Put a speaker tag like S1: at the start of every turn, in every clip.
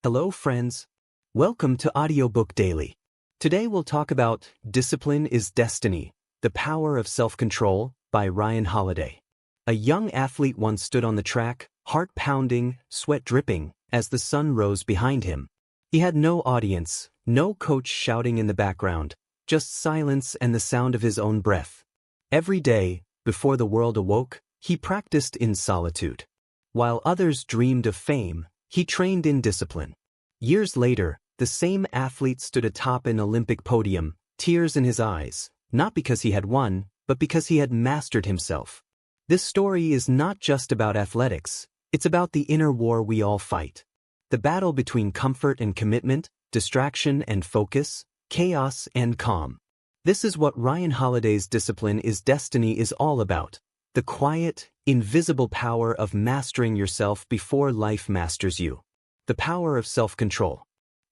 S1: Hello friends. Welcome to Audiobook Daily. Today we'll talk about Discipline is Destiny, The Power of Self-Control by Ryan Holiday. A young athlete once stood on the track, heart pounding, sweat dripping, as the sun rose behind him. He had no audience, no coach shouting in the background, just silence and the sound of his own breath. Every day, before the world awoke, he practiced in solitude. While others dreamed of fame, he trained in discipline. Years later, the same athlete stood atop an Olympic podium, tears in his eyes, not because he had won, but because he had mastered himself. This story is not just about athletics, it's about the inner war we all fight. The battle between comfort and commitment, distraction and focus, chaos and calm. This is what Ryan Holiday's Discipline is Destiny is all about. The quiet, invisible power of mastering yourself before life masters you. The power of self-control.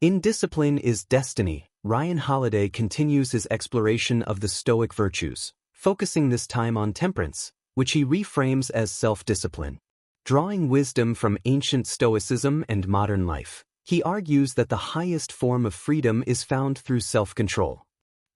S1: In Discipline is Destiny, Ryan Holiday continues his exploration of the Stoic virtues, focusing this time on temperance, which he reframes as self-discipline. Drawing wisdom from ancient Stoicism and modern life, he argues that the highest form of freedom is found through self-control.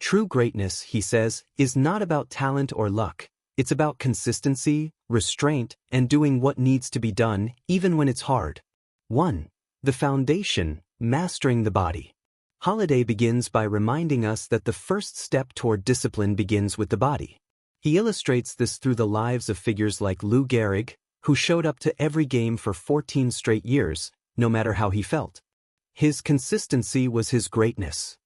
S1: True greatness, he says, is not about talent or luck. It's about consistency, restraint, and doing what needs to be done, even when it's hard. 1. The foundation, mastering the body. Holiday begins by reminding us that the first step toward discipline begins with the body. He illustrates this through the lives of figures like Lou Gehrig, who showed up to every game for 14 straight years, no matter how he felt. His consistency was his greatness.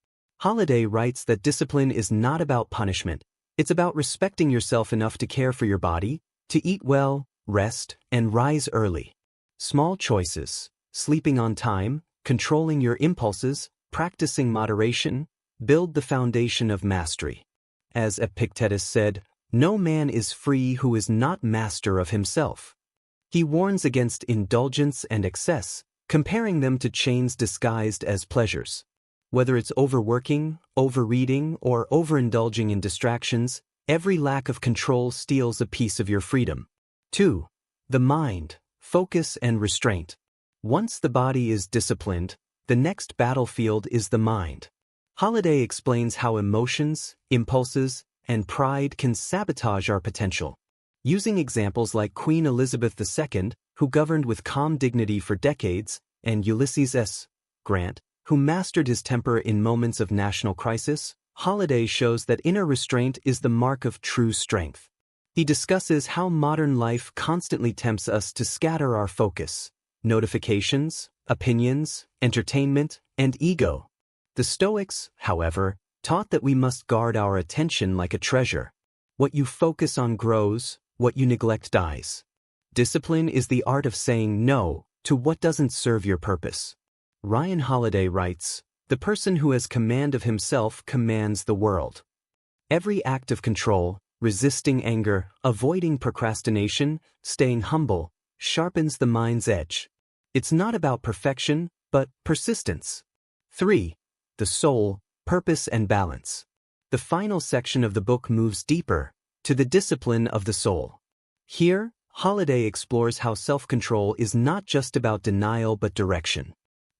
S1: Holiday writes that discipline is not about punishment. It's about respecting yourself enough to care for your body, to eat well, rest, and rise early. Small choices, sleeping on time, controlling your impulses, practicing moderation, build the foundation of mastery. As Epictetus said, no man is free who is not master of himself. He warns against indulgence and excess, comparing them to chains disguised as pleasures. Whether it's overworking, overreading, or overindulging in distractions, every lack of control steals a piece of your freedom. 2. The mind, focus and restraint. Once the body is disciplined, the next battlefield is the mind. Holiday explains how emotions, impulses, and pride can sabotage our potential. Using examples like Queen Elizabeth II, who governed with calm dignity for decades, and Ulysses S. Grant, who mastered his temper in moments of national crisis, Holiday shows that inner restraint is the mark of true strength. He discusses how modern life constantly tempts us to scatter our focus. Notifications, opinions, entertainment, and ego. The Stoics, however, taught that we must guard our attention like a treasure. What you focus on grows, what you neglect dies. Discipline is the art of saying no to what doesn't serve your purpose. Ryan Holiday writes, "The person who has command of himself commands the world." Every act of control, resisting anger, avoiding procrastination, staying humble, sharpens the mind's edge. It's not about perfection, but persistence. 3. The soul, purpose and balance. The final section of the book moves deeper, to the discipline of the soul. Here, Holiday explores how self-control is not just about denial but direction.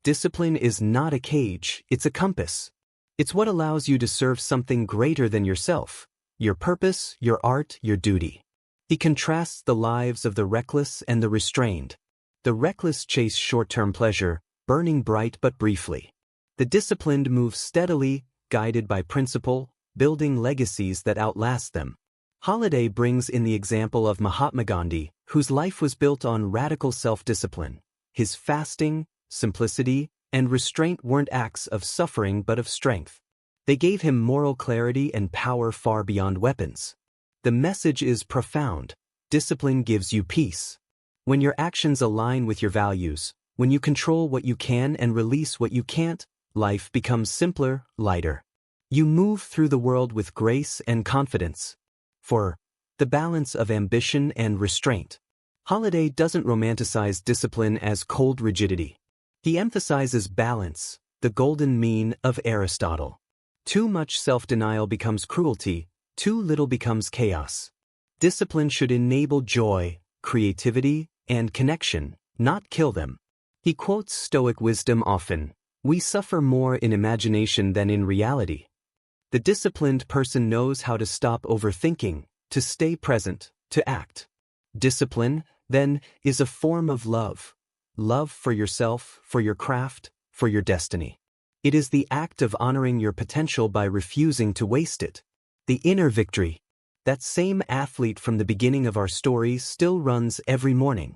S1: Discipline is not a cage, it's a compass. It's what allows you to serve something greater than yourself, your purpose, your art, your duty. He contrasts the lives of the reckless and the restrained. The reckless chase short-term pleasure, burning bright but briefly. The disciplined move steadily, guided by principle, building legacies that outlast them. Holiday brings in the example of Mahatma Gandhi, whose life was built on radical self-discipline. His fasting, simplicity, and restraint weren't acts of suffering but of strength. They gave him moral clarity and power far beyond weapons. The message is profound. Discipline gives you peace. When your actions align with your values, when you control what you can and release what you can't, life becomes simpler, lighter. You move through the world with grace and confidence. 4. The balance of ambition and restraint. Holiday doesn't romanticize discipline as cold rigidity. He emphasizes balance, the golden mean of Aristotle. Too much self-denial becomes cruelty, too little becomes chaos. Discipline should enable joy, creativity, and connection, not kill them. He quotes Stoic wisdom often: "We suffer more in imagination than in reality." The disciplined person knows how to stop overthinking, to stay present, to act. Discipline, then, is a form of love. Love for yourself, for your craft, for your destiny. It is the act of honoring your potential by refusing to waste it. The inner victory. That same athlete from the beginning of our story still runs every morning.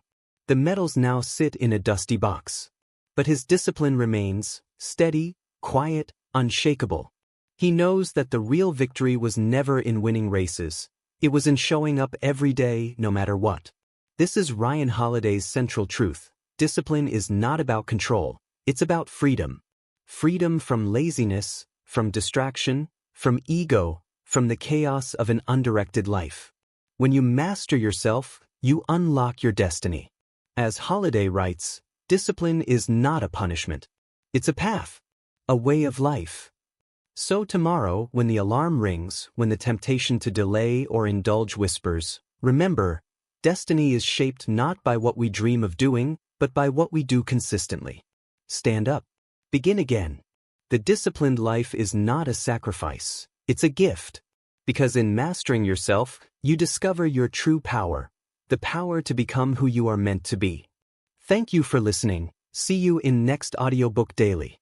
S1: The medals now sit in a dusty box. But his discipline remains steady, quiet, unshakable. He knows that the real victory was never in winning races. It was in showing up every day, no matter what. This is Ryan Holiday's central truth. Discipline is not about control. It's about freedom. Freedom from laziness, from distraction, from ego, from the chaos of an undirected life. When you master yourself, you unlock your destiny. As Holiday writes, discipline is not a punishment. It's a path, a way of life. So tomorrow, when the alarm rings, when the temptation to delay or indulge whispers, remember, destiny is shaped not by what we dream of doing, but by what we do consistently. Stand up. Begin again. The disciplined life is not a sacrifice, it's a gift. Because in mastering yourself, you discover your true power, the power to become who you are meant to be. Thank you for listening. See you in next Audiobook Daily.